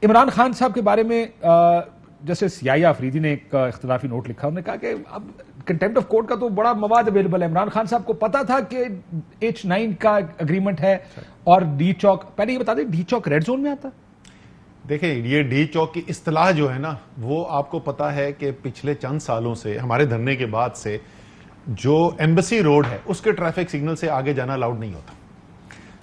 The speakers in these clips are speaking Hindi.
इमरान खान साहब के बारे में जैसे याहिया अफरीदी ने एक इख्तिलाफी नोट लिखा, उन्होंने कहा कि अब कंटेम्प्ट ऑफ कोर्ट का तो बड़ा मवाद अवेलेबल है। इमरान खान साहब को पता था कि H9 का एग्रीमेंट है और डी चौक, पहले ये बता दें डी चौक रेड जोन में आता। देखिए, ये डी चौक की इस्तिलाह जो है ना, वो आपको पता है कि पिछले चंद सालों से, हमारे धरने के बाद से, जो एम्बेसी रोड है उसके ट्रैफिक सिग्नल से आगे जाना अलाउड नहीं होता।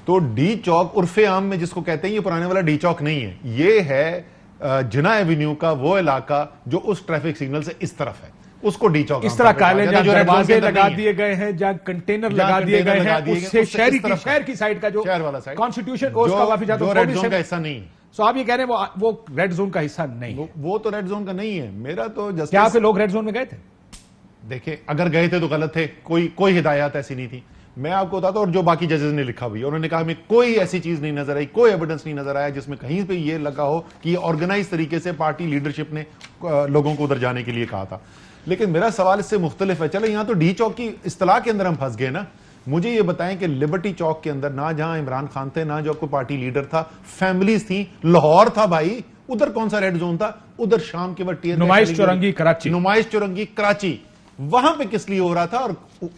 तो डी चौक उर्फे आम में जिसको कहते हैं, ये पुराने वाला डी चौक नहीं है, ये है जिना एवेन्यू का वो इलाका जो उस ट्रैफिक सिग्नल से इस तरफ है, उसको डी चौक। इस तरह काले दरवाजे लगा दिए गए हैं, जहां कंटेनर लगा दिए गए हैं, उससे शहर की साइड का जो कॉन्स्टिट्यूशन जो रेड जोन का हिस्सा नहीं है। सो आप ये कह रहे हैं वो रेड जोन का हिस्सा नहीं, वो तो रेड जोन का नहीं है। मेरा तो जस्ट क्या आपके लोग रेड जोन में गए थे? देखिए, अगर गए थे तो गलत थे, कोई हिदायत ऐसी नहीं थी। मैं आपको बताता हूं, और जो बाकी जजेस ने लिखा हुई, उन्होंने कहा हमें कोई ऐसी चीज नहीं नजर आई, कोई एविडेंस नहीं नजर आया जिसमें कहीं पे ये लगा हो कि ऑर्गेनाइज तरीके से पार्टी लीडरशिप ने लोगों को उधर जाने के लिए कहा था। लेकिन मेरा सवाल इससे मुख्तलिफ है। चलो, यहां तो डी चौक की इस्तिलाह के अंदर हम फंस गए ना। मुझे ये बताएं कि लिबर्टी चौक के अंदर ना जहां इमरान खान थे, ना जो कोई पार्टी लीडर था, फैमिलीज थी, लाहौर था भाई, उधर कौन सा रेड जोन था? उधर शाम के वक्त नुमाइश चौरंगी कराची, वहां पे किस लिए हो रहा था? और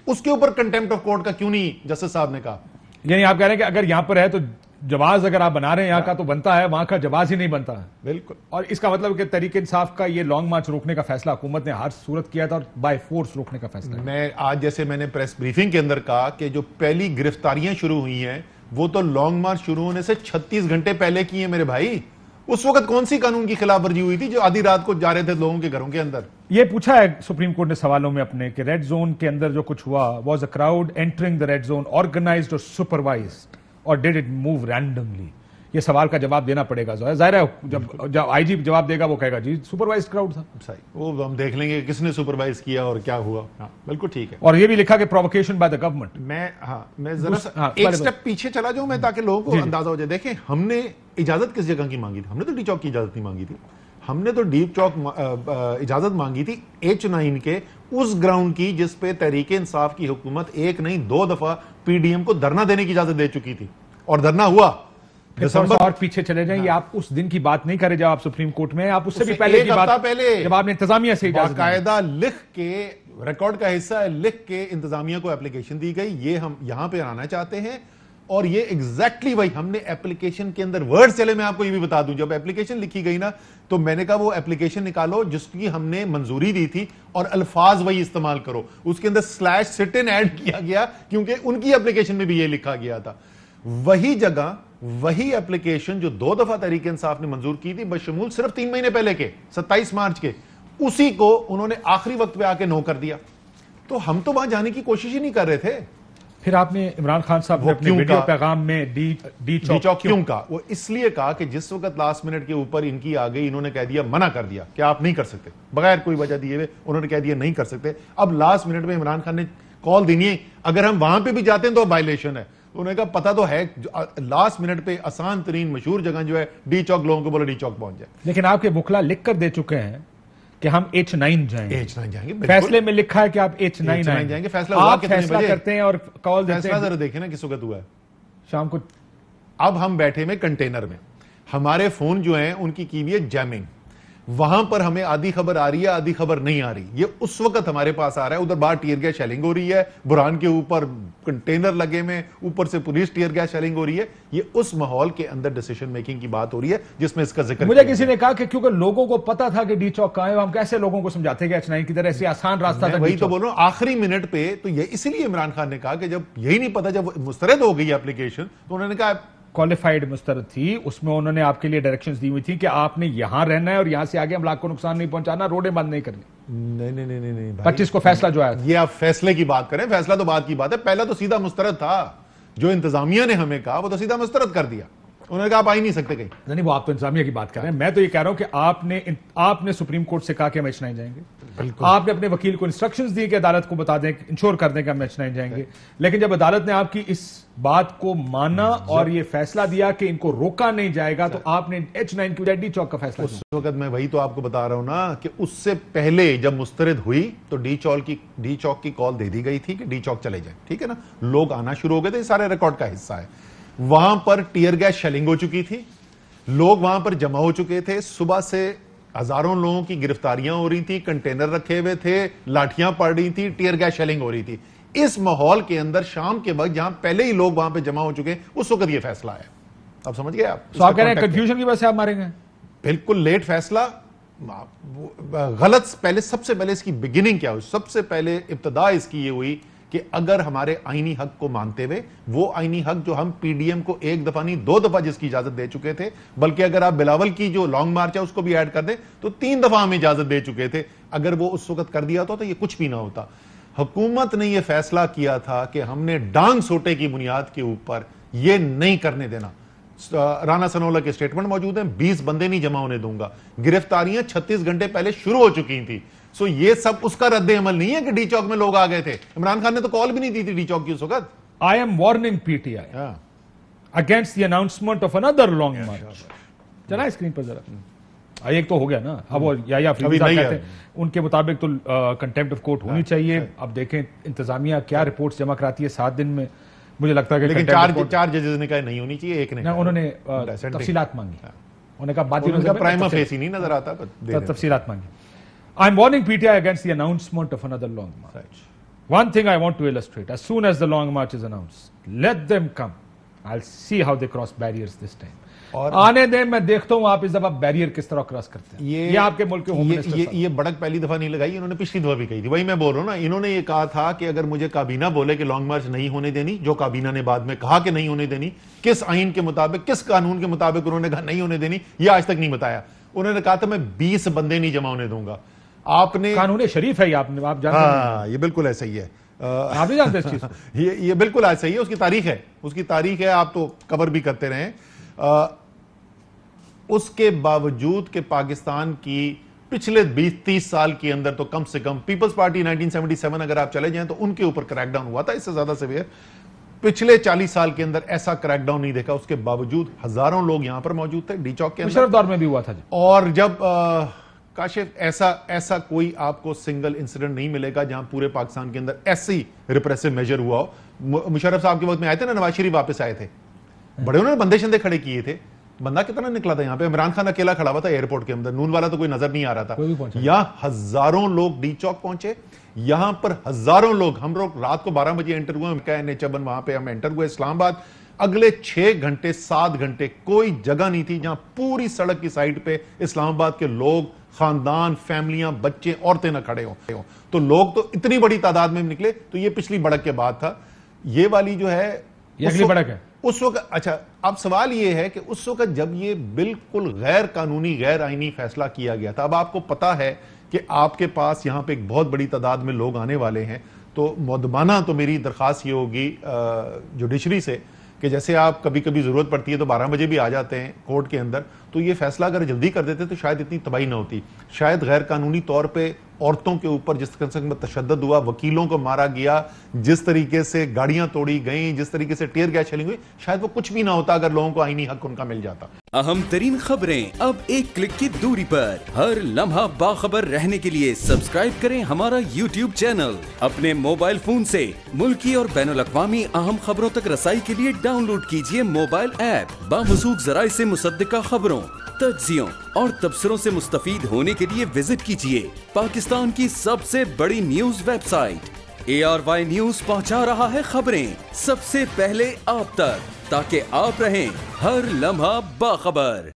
उसके ऊपर कंटेम्प्ट ऑफ कोर्ट का क्यों नहीं जस्टिस साहब ने कहा? यानी आप कह रहे हैं कि अगर यहां पर है तो जवाज, अगर आप बना रहे हैं यहां का तो बनता है, वहां का जवाज ही नहीं बनता है। बिल्कुल। और इसका मतलब कि तहरीक इंसाफ का ये लॉन्ग मार्च रोकने का फैसला हुकूमत ने हर सूरत किया था और बाय फोर्स रोकने का फैसला। मैं आज, जैसे मैंने प्रेस ब्रीफिंग के अंदर कहा कि जो पहली गिरफ्तारियां शुरू हुई हैं वो तो लॉन्ग मार्च शुरू होने से 36 घंटे पहले की है मेरे भाई। उस वक्त कौन सी कानून की खिलाफवर्जी हुई थी जो आधी रात को जा रहे थे लोगों के घरों के अंदर? ये पूछा है सुप्रीम कोर्ट ने सवालों में अपने कि रेड जोन के अंदर जो कुछ हुआ, was a crowd entering the red zone organised और सुपरवाइज्ड और डिड इट मूव रैंडमली? ये सवाल का जवाब देना पड़ेगा। जाहिर है जब आईजी जवाब देगा वो कहेगा जी सुपरवाइज्ड क्राउड था। सही, वो हम देख लेंगे किसने सुपरवाइज किया और क्या हुआ। हाँ, बिल्कुल ठीक है। और ये भी लिखा कि प्रोवोकेशन बाय द गवर्नमेंट। मैं जरा एक स्टेप पीछे चला जाऊं मैं, ताकि लोगों को अंदाजा हो जाए। देखें, हमने इजाजत किस जगह की मांगी थी? हमने तो डी चौक की इजाजत नहीं मांगी थी। हमने तो डी चौक इजाजत मांगी थी H9 के उस ग्राउंड की जिस पे तहरीक इंसाफ की हुकूमत एक नहीं 2 दफा पीडीएम को धरना देने की इजाजत दे चुकी थी, और धरना हुआ। दिसंबर और पीछे चले जाएंगे। आप उस दिन की बात नहीं करें जब आप सुप्रीम कोर्ट में, आप उससे भी पहले की बात, पहले जब आपने इंतजामिया से इजाजत कायदा लिख के, रिकॉर्ड का हिस्सा है, लिख के इंतजामिया को एप्लीकेशन दी गई, ये हम यहां पे आना चाहते हैं। और ये एग्जैक्टली वही हमने एप्लीकेशन के अंदर वर्ड चले। मैं आपको ये भी बता दूं, जब एप्लीकेशन लिखी गई ना, तो मैंने कहा वो एप्लीकेशन निकालो जिसकी हमने मंजूरी दी थी और अल्फाज वही इस्तेमाल करो। उसके अंदर /sit-in ऐड किया गया क्योंकि उनकी एप्लीकेशन में भी ये लिखा गया था। वही जगह, वही एप्लीकेशन जो 2 दफा तहरीक इंसाफ ने मंजूर की थी, बशमूल सिर्फ 3 महीने पहले के 27 मार्च के, उसी को उन्होंने आखिरी वक्त पे आके नो कर दिया। तो हम तो वहां जाने की कोशिश ही नहीं कर रहे थे। फिर आपने इमरान खान साहब ने अपने वीडियो पैगाम में डी चौक क्यों कहा? वो इसलिए कहा कि जिस वक्त लास्ट मिनट के ऊपर इनकी आ गई, इन्होंने कह दिया, मना कर दिया कि आप नहीं कर सकते, बगैर कोई वजह दिए हुए उन्होंने कह दिया नहीं कर सकते। अब लास्ट मिनट में इमरान खान ने कॉल दी नहीं, अगर हम वहां पे भी जाते हैं तो वायलेशन है। उन्होंने कहा पता तो है, लास्ट मिनट पे आसान तरीन मशहूर जगह जो है डी चौक, लोगों को बोला डी चौक पहुंच जाए। लेकिन आपके वकला लिख कर दे चुके हैं कि हम H9 जाएंगे। H9 जाएंगे, फैसले में लिखा है कि आप H9 जाएंगे। फैसला आप फैसला करते हैं और कॉल देते हैं। जरा देखें ना किस वक्त हुआ है, शाम को। अब हम बैठे में कंटेनर में, हमारे फोन जो हैं उनकी की हुई है जैमिंग। वहां पर हमें आधी खबर आ रही है, आधी खबर नहीं आ रही। ये उस वक्त हमारे पास आ रहा है। उधर बाहर टियर गैस शेलिंग हो रही है, बुरहान के ऊपर कंटेनर लगे में, ऊपर से पुलिस टियर गैस शेलिंग हो रही है। ये उस माहौल के अंदर डिसीजन मेकिंग की बात हो रही है जिसमें इसका जिक्र। मुझे किसी ने कहा कि क्योंकि लोगों को पता था कि डी चौक कहां है, हम कैसे लोगों को समझाते कि H9 की तरह ऐसे आसान रास्ता था। वही तो बोल रहा हूं, आखिरी मिनट पे तो ये इसीलिए इमरान खान ने कहा कि जब यही नहीं पता, जब मुस्तरद हो गई एप्लीकेशन, तो उन्होंने कहा क्वालिफाइड मुस्तरद थी, उसमें उन्होंने आपके लिए डायरेक्शंस दी हुई थी कि आपने यहां रहना है और यहां से आगे अमलाक को नुकसान नहीं पहुंचाना, रोडें बंद नहीं करनी। नहीं 25 को फैसला जो आया, ये आप फैसले की बात करें, फैसला तो बात की बात है। पहला तो सीधा मुस्तरद था, जो इंतजामिया ने हमें कहा वो तो सीधा मुस्तरद कर दिया। उन्होंने कहा आप आ ही नहीं सकते कहीं। नहीं, वो आप तो इंतजामिया की बात कर रहे हैं। मैं तो ये कह रहा हूं कि आपने सुप्रीम कोर्ट से कहा कि हम H9 जाएंगे। आपने अपने वकील को इंस्ट्रक्शंस दी कि अदालत को बता दें, इंश्योर कर दें कि हम H9 जाएंगे। लेकिन जब अदालत ने आपकी इस बात को माना और ये फैसला दिया कि इनको रोका नहीं जाएगा, तो आपने H9 की बजाय डी चौक का फैसला उस वक्त मैं वही तो आपको बता रहा हूं ना कि उससे पहले जब मुस्तरद हुई तो डी चौक की कॉल दे दी गई थी कि डी चौक चले जाए। ठीक है ना, लोग आना शुरू हो गए थे, सारे रिकॉर्ड का हिस्सा है। वहां पर टियर गैस शेलिंग हो चुकी थी, लोग वहां पर जमा हो चुके थे, सुबह से हजारों लोगों की गिरफ्तारियां हो रही थी, कंटेनर रखे हुए थे, लाठियां पड़ रही थी, टीयर गैस शेलिंग हो रही थी। इस माहौल के अंदर शाम के वक्त जहां पहले ही लोग वहां पे जमा हो चुके, उस वक्त ये फैसला आया। आप समझ गए? आप तो आप कह रहे हैं कंफ्यूजन की वजह से आप मारेंगे? बिल्कुल लेट फैसला, गलत। पहले सबसे पहले इसकी बिगिनिंग क्या हुई? सबसे पहले इब्तदा इसकी ये हुई कि अगर हमारे आईनी हक को मानते हुए, वो आईनी हक जो हम पीडीएम को एक दफा नहीं 2 दफा जिसकी इजाजत दे चुके थे, बल्कि अगर आप बिलावल की जो लॉन्ग मार्च है उसको भी ऐड कर दें तो 3 दफा हम इजाजत दे चुके थे, अगर वो उस वक्त कर दिया तो ये कुछ भी ना होता। हुकूमत ने यह फैसला किया था कि हमने डांग सोटे की बुनियाद के ऊपर यह नहीं करने देना। राणा सनोला के स्टेटमेंट मौजूद हैं, 20 बंदे नहीं जमा होने दूंगा। गिरफ्तारियां 36 घंटे पहले शुरू हो चुकी थी। सो ये सब उसका रद्द अमल नहीं है कि डी चौक में लोग आ गए थे। इमरान खान ने तो कॉल भी नहीं दी थी डी चौक की उस वक्त। I am warning PTI against the announcement of another long march. चला स्क्रीन पर जरा, एक तो हो गया ना। अब वो या कहते हैं उनके मुताबिक तो कंटेम्प्ट ऑफ कोर्ट होनी चाहिए। अब देखें इंतजामिया क्या रिपोर्ट्स जमा कराती है 7 दिन में। मुझे लगता है कि लेकिन चार जजेस ने कहा नहीं होनी चाहिए, एक ने उन्होंने तफसीलात मांगी। उन्होंने कहा बात प्राइमा फेसी नहीं नजर आता, तफसीलात मांगी। I am warning PTI against the announcement of another long march. Right. One thing I want to illustrate: as soon as the long march is announced, let them come. I'll see how they cross barriers this time. और आने दें, मैं देखता हूं आप इस दफा बैरियर किस तरह क्रॉस करते हैं। ये आपके मुल्क के होम मिनिस्टर ये बड़क पहली दफा नहीं लगाई, इन्होंने पिछली दफा भी कही थी। वही मैं बोल रहा हूं ना, इन्होंने ये कहा था कि अगर मुझे काबीना बोले कि लॉन्ग मार्च नहीं होने देनी, जो काबीना ने बाद में कहा कि नहीं होने देनी, किस आइन के मुताबिक, किस कानून के मुताबिक उन्होंने कहा नहीं होने देनी, ये आज तक नहीं बताया। उन्होंने कहा था मैं 20 बंदे नहीं जमा होने दूंगा। आपने कानून शरीफ है, आप जानते हैं। ये बिल्कुल ऐसा ही है। आप भी जानते हैं इस चीज को। ये बिल्कुल ऐसा ही है। उसकी तारीख है, उसकी तारीख है, आप तो कवर भी करते रहे। उसके बावजूद कि पाकिस्तान की पिछले 20-30 साल के अंदर तो कम से कम पीपल्स पार्टी 1977 अगर आप चले जाएं तो उनके ऊपर क्रैकडाउन हुआ था, इससे ज्यादा सेवियर पिछले 40 साल के अंदर ऐसा क्रैकडाउन नहीं देखा। उसके बावजूद हजारों लोग यहां पर मौजूद थे डी चौक के अंदर। मुशर्रफ दौर में भी हुआ था। और जब काशिफ ऐसा कोई आपको सिंगल इंसिडेंट नहीं मिलेगा जहां पूरे पाकिस्तान के अंदर ऐसी रिप्रेसिव मेजर हुआ हो। मुशर्रफ साहब के वक्त में आए थे ना, नवाज शरीफ वापस आए थे, बड़े उन्होंने बंदे शंदे खड़े किए थे। बंदा कितना निकला था यहां पे? इमरान खान अकेला खड़ा हुआ था एयरपोर्ट के अंदर, नून वाला तो कोई नजर नहीं आ रहा था। यहां हजारों लोग डी चौक पहुंचे, यहां पर हजारों लोग। हम लोग रात को 12 बजे एंटर हुए, NH1 वहां पे हम एंटर हुए इस्लामाबाद। अगले 6 घंटे 7 घंटे कोई जगह नहीं थी जहां पूरी सड़क की साइड पे इस्लामाबाद के लोग, खानदान, फैमिलियां, बच्चे, औरतें न खड़े हो। तो लोग तो इतनी बड़ी तादाद में निकले। तो ये पिछली बढ़त के बाद था। ये वाली जो है अगली बढ़त है उस वक्त। अच्छा, अब सवाल यह है कि उस वक्त जब ये बिल्कुल गैर कानूनी, गैर आईनी फैसला किया गया था, अब आपको पता है कि आपके पास यहां पे एक बहुत बड़ी तादाद में लोग आने वाले हैं, तो मुअद्दबाना तो मेरी दरख्वास्त ये होगी जुडिशरी से कि जैसे आप कभी कभी जरूरत पड़ती है तो 12 बजे भी आ जाते हैं कोर्ट के अंदर, तो ये फैसला अगर जल्दी कर देते तो शायद इतनी तबाही ना होती। शायद गैर कानूनी तौर पे औरतों के ऊपर जिस किस्म का तशद्दुद हुआ, वकीलों को मारा गया, जिस तरीके से गाड़ियां तोड़ी गई, जिस तरीके से टीयर गैस शेलिंग हुई, शायद वो कुछ भी ना होता अगर लोगों को आईनी हक उनका मिल जाता। अहम तरीन खबरें अब एक क्लिक की दूरी पर। हर लम्हा बाखबर रहने के लिए सब्सक्राइब करें हमारा YouTube चैनल। अपने मोबाइल फोन से मुल्की और बैनुल-अक़वामी अहम खबरों तक रसाई के लिए डाउनलोड कीजिए मोबाइल ऐप। बामसूख ज़राए से मुसद्दिका खबरों, तज्ज़ियों और तबसरों से मुस्तफीद होने के लिए विजिट कीजिए पाकिस्तान की सबसे बड़ी न्यूज वेबसाइट। ARY न्यूज पहुंचा रहा है खबरें सबसे पहले आप तक, ताकि आप रहें हर लम्हा बाखबर।